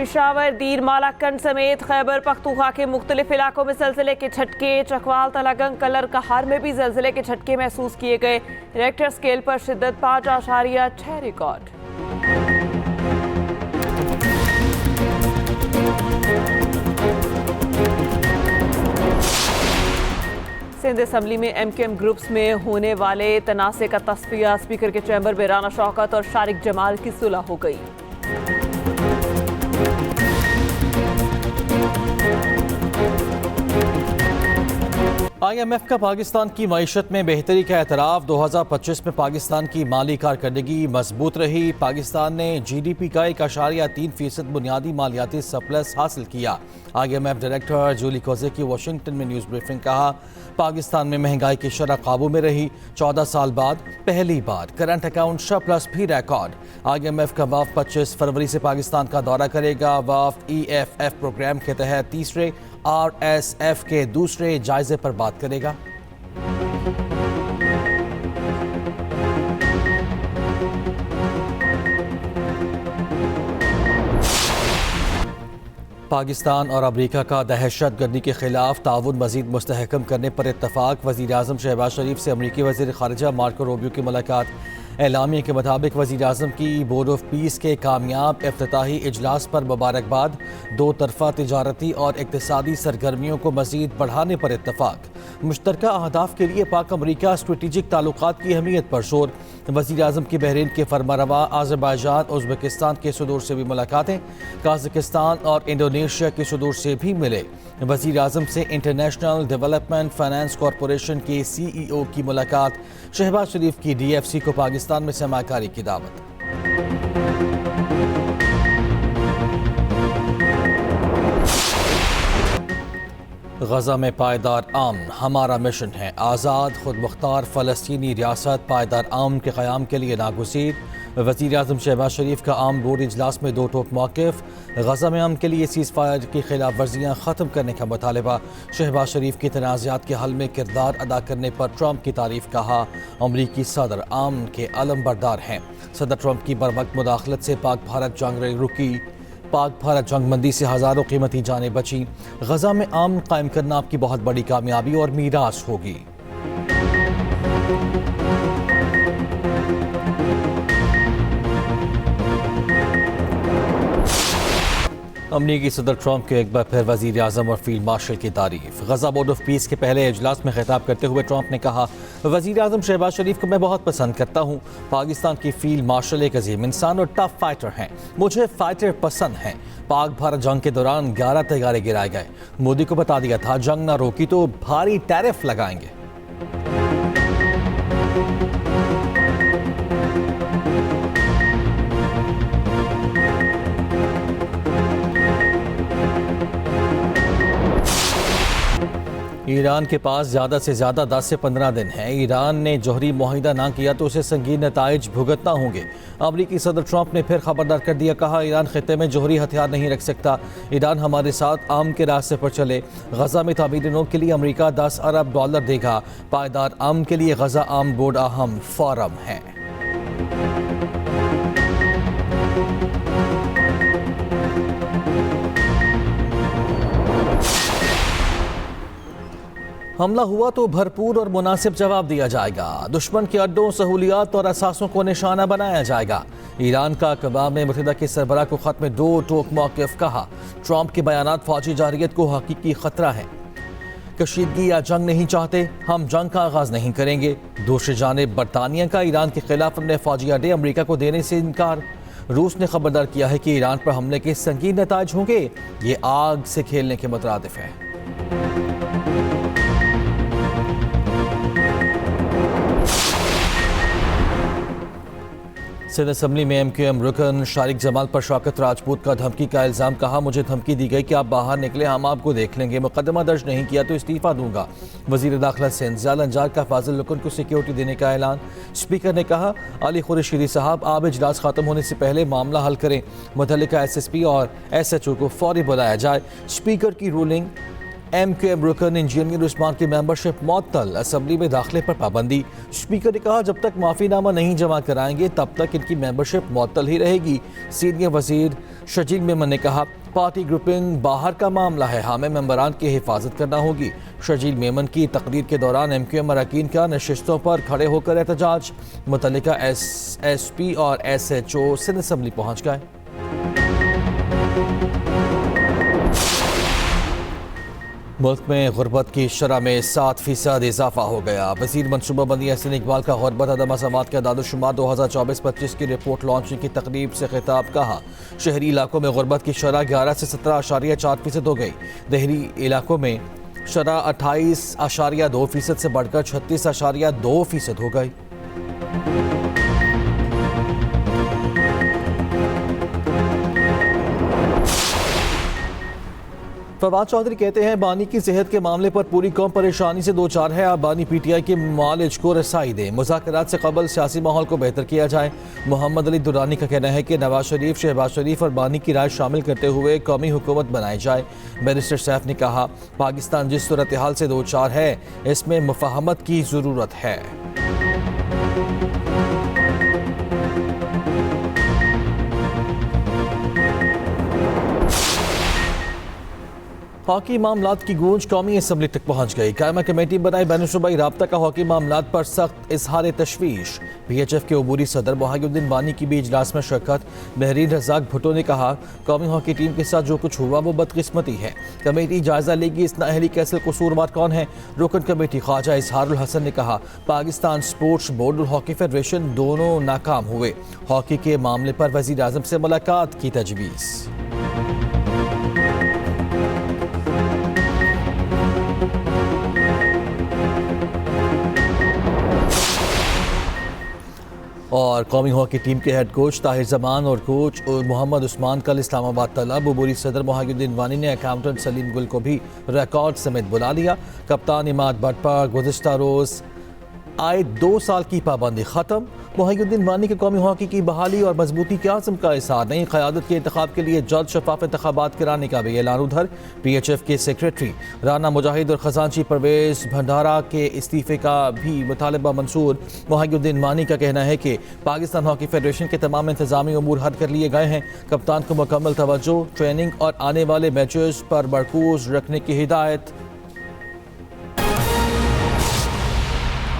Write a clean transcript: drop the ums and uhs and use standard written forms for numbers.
पिशावर, दीर, मालाकंड समेत खैबर पख्तूनख्वा के मुख्तलिफ इलाकों में ज़लज़ले के झटके। चकवाल, तलागंग, कलर, कहार में भी ज़लज़ले के झटके महसूस किए गए। रिक्टर स्केल पर शिद्दत 5.6 रिकॉर्ड। सिंध असम्बली में MQM ग्रुप्स में होने वाले तनाज़े का तस्फिया। स्पीकर के चैम्बर में राना शौकत और शारिक जमाल की सुलह हो गई। IMF का पाकिस्तान की मईशत में बेहतरी का एतराफ़। 2025 में पाकिस्तान की माली कारकर्दगी मजबूत रही। पाकिस्तान ने GDP का 1.3% बुनियादी मालियाती सरप्लस हासिल किया। IMF डायरेक्टर जूली कोजे की वाशिंगटन में न्यूज़ ब्रीफिंग। कहा, पाकिस्तान में महंगाई की शरह काबू में रही। 14 साल बाद पहली बार करंट अकाउंट सरप्लस भी रिकॉर्ड। IMF का वफ़द 25 फरवरी से पाकिस्तान का दौरा करेगा। वफ़द EFF प्रोग्राम के तहत तीसरे RSF के दूसरे जायजे पर बात करेगा। पाकिस्तान और अमरीका का दहशत गर्दी के खिलाफ ताउन मजीद मुस्तहकम करने पर इत्तफाक। वज़ीर आज़म शहबाज शरीफ से अमरीकी वज़ीर ख़ारिजा मार्को रूबियो की मुलाकात। एलामिया के मुताबिक वज़ीर आज़म की बोर्ड ऑफ पीस के कामयाब इफ्तिताही इजलास पर मुबारकबाद। दो तरफ़ा तिजारती और इक़्तिसादी सरगर्मियों को मज़ीद बढ़ाने पर इत्तफाक। मुश्तरका अहदाफ के लिए पाक अमरीका स्ट्रेटिजिक ताल्लुकात की अहमियत पर शोर। वज़ीर आज़म की बहरीन के फरमारवा आज़रबाईजान उज़्बेकिस्तान के सदूर से भी मुलाकातें। काज़ाकिस्तान और इंडोनेशिया के सदूर से भी मिले। वज़ीर आज़म से इंटरनेशनल डेवलपमेंट फाइनेंस कॉरपोरेशन के CEO की मुलाकात। शहबाज शरीफ की DFC को पाकिस्तान में सरमायाकारी की दावत। गजा में पायदार अमन हमारा मिशन है। आज़ाद खुद मुख्तार फ़लस्तीनी रियासत पायदार अमन के क़याम के लिए नागुज़ीर। वज़ीर आज़म शहबाज शरीफ का आम बोर्ड इजलास में दो टोक मौक़िफ़। गजा में अमन के लिए सीज़ फायर की खिलाफ वर्जियाँ ख़त्म करने का मुतालबा। शहबाज शरीफ की तनाज़ात के हल में किरदार अदा करने पर ट्रंप की तारीफ़। कहा, अमरीकी सदर अमन के अलम बरदार हैं। सदर ट्रंप की बरवक्त मुदाखलत से पाक भारत जंग रुकी। पाक भारत जंगबंदी से हज़ारों कीमती जानें बची। गजा में अमन कायम करना आपकी बहुत बड़ी कामयाबी और मीरास होगी। अमरीकी सदर ट्रंप के एक बार फिर वज़ीर आज़म और फील्ड मार्शल की तारीफ। गजा बोर्ड ऑफ पीस के पहले इजलास में खिताब करते हुए ट्रंप ने कहा, वज़ीर आज़म शहबाज शरीफ को मैं बहुत पसंद करता हूँ। पाकिस्तान की फील्ड मार्शल एक अजीम इंसान और टफ फाइटर हैं। मुझे फाइटर पसंद हैं। पाक भारत जंग के दौरान 11 तैयारे गिराए गए। मोदी को बता दिया था, जंग ना रोकी तो भारी टैरिफ लगाएंगे। ईरान के पास ज़्यादा से ज़्यादा 10 से 15 दिन हैं। ईरान ने जौहरी मुआहिदा ना किया तो उसे संगीन नताइज भुगतना होंगे। अमरीकी सदर ट्रंप ने फिर खबरदार कर दिया। कहा, ईरान खित्ते में जौहरी हथियार नहीं रख सकता। ईरान हमारे साथ अमन के रास्ते पर चले। गजा में तामीरी नौ के लिए अमरीका $10 अरब देगा। पायदार अमन के लिए गजा अमन बोर्ड अहम फोरम है। हमला हुआ तो भरपूर और मुनासिब जवाब दिया जाएगा। दुश्मन के अड्डों, सहूलियात और असासों को निशाना बनाया जाएगा। ईरान का अक़वाम मुत्तहिदा के सरबराह को ख़त में दो टोक मौक़िफ़। कहा, ट्रंप के बयानात फ़ौजी जारियत को हकीकी ख़तरा है। कशीदगी या जंग नहीं चाहते, हम जंग का आगाज़ नहीं करेंगे। दूसरी जानिब बरतानिया का ईरान के खिलाफ अपने फ़ौजी अड्डे अमरीका को देने से इनकार। रूस ने खबरदार किया है कि ईरान पर हमले के संगीन नताइज होंगे। ये आग से खेलने के मुतरादिफ है। सिंध असम्बली में MQM रुकन शारिक जमाल पर शौकत राजपूत का धमकी का इल्ज़ाम। कहा, मुझे धमकी दी गई कि आप बाहर निकले, हम आपको देख लेंगे। मुकदमा दर्ज नहीं किया तो इस्तीफ़ा दूंगा। वज़ीर दाखिला सिंध ज़ियाल अंजार का फाजिल रुकन को सिक्योरिटी देने का ऐलान। स्पीकर ने कहा, अली खुर्शीदी साहब, आप इजलास ख़त्म होने से पहले मामला हल करें। मुतल्लिका SSP और SHO को फौरी बुलाया जाए। स्पीकर की रूलिंग MQM रुकन इंजीनियर उस्मान की मेंबरशिप मुअत्तल, असम्बली में दाखिले पर पाबंदी। स्पीकर ने कहा जब तक माफीनामा नहीं जमा कराएंगे तब तक इनकी मेंबरशिप मुअत्तल ही रहेगी। सीनियर वजीर शजील मेमन ने कहा पार्टी ग्रुपिंग बाहर का मामला है, हमें मेंबरान की हिफाजत करना होगी। शजील मेमन की तकरीर के दौरान MQM अरकान का नशिस्तों पर खड़े होकर एहतजाज, मुतल्लिका SP और SHO सिंध असम्बली पहुँच गए। मुल्क में गुर्बत की शरह में 7% इजाफा हो गया। वजीर मनसूबाबंदी एहसन इकबाल का गुर्बत अदम मसावत का दादुशुमार 2024-25 की रिपोर्ट लॉन्चिंग की तकरीब से खिताब। कहा शहरी इलाकों में गुर्बत की शरह 11 से 17.4% हो गई। देहरी इलाकों में शरह 28.2% से बढ़कर 36.2% हो गई। फवाद चौधरी कहते हैं बानी की सेहत के मामले पर पूरी कौम परेशानी से दो चार है। अब बानी PTI के मालिज को रसाई दें, मुज़ाकरात से कबल सियासी माहौल को बेहतर किया जाए। मोहम्मद अली दुरानी का कहना है कि नवाज शरीफ, शहबाज शरीफ और बानी की राय शामिल करते हुए कौमी हुकूमत बनाई जाए। बैरिस्टर सैफ ने कहा पाकिस्तान जिस सूरत हाल से दो चार है इसमें मुफाहमत की ज़रूरत है। हॉकी मामलात की गूंज कौमी असम्बली तक पहुंच गई। कायमा कमेटी बनाई बैनुसूबाई राब्ता का हॉकी मामलात पर सख्त इजहार तशवीश। PHF के अबूरी सदर मोहिउद्दीन वानी की भी इजलास में शिरकत। बहरीन रज़ाक भुट्टो ने कहा कौमी हॉकी टीम के साथ जो कुछ हुआ वो बदकिस्मती है। कमेटी जायजा लेगी इस नाअहली के असल कसूरवार कौन है। रुकन कमेटी ख्वाजा इजहारुल हसन ने कहा पाकिस्तान स्पोर्ट्स बोर्ड और हॉकी फेडरेशन दोनों नाकाम हुए। हॉकी के मामले पर वज़ीर आज़म से मुलाकात की तजवीज़। और कौमी हॉकी टीम के हेड कोच ताहिर जमान और कोच मोहम्मद उस्मान कल इस्लामाबाद तलब। अबूरी सदर मोहिउद्दीन वानी ने अकाउंटेंट सलीम गुल को भी रिकॉर्ड समेत बुला लिया। कप्तान इमाद भट्ट पर गुज़िश्ता रोज़ आए 2 साल की पाबंदी खत्म। मोहिउद्दीन वानी के कौमी हॉकी की बहाली और मजबूती के आज़म का इज़हार। नई क़यादत के इंतखाब के लिए जल्द शफाफ इंतखाबात कराने का भी ऐलान। उधर PHF के सेक्रेटरी राना मुजाहिद और खजांची परवेज़ भंडारा के इस्तीफ़े का भी मुतालबा मंसूर। मोहिउद्दीन वानी का कहना है कि पाकिस्तान हॉकी फेडरेशन के तमाम इंतजामी अमूर हल कर लिए गए हैं। कप्तान को मुकम्मल तवज्जो, ट्रेनिंग और आने वाले मैचेस पर मरकूज़ रखने की हिदायत।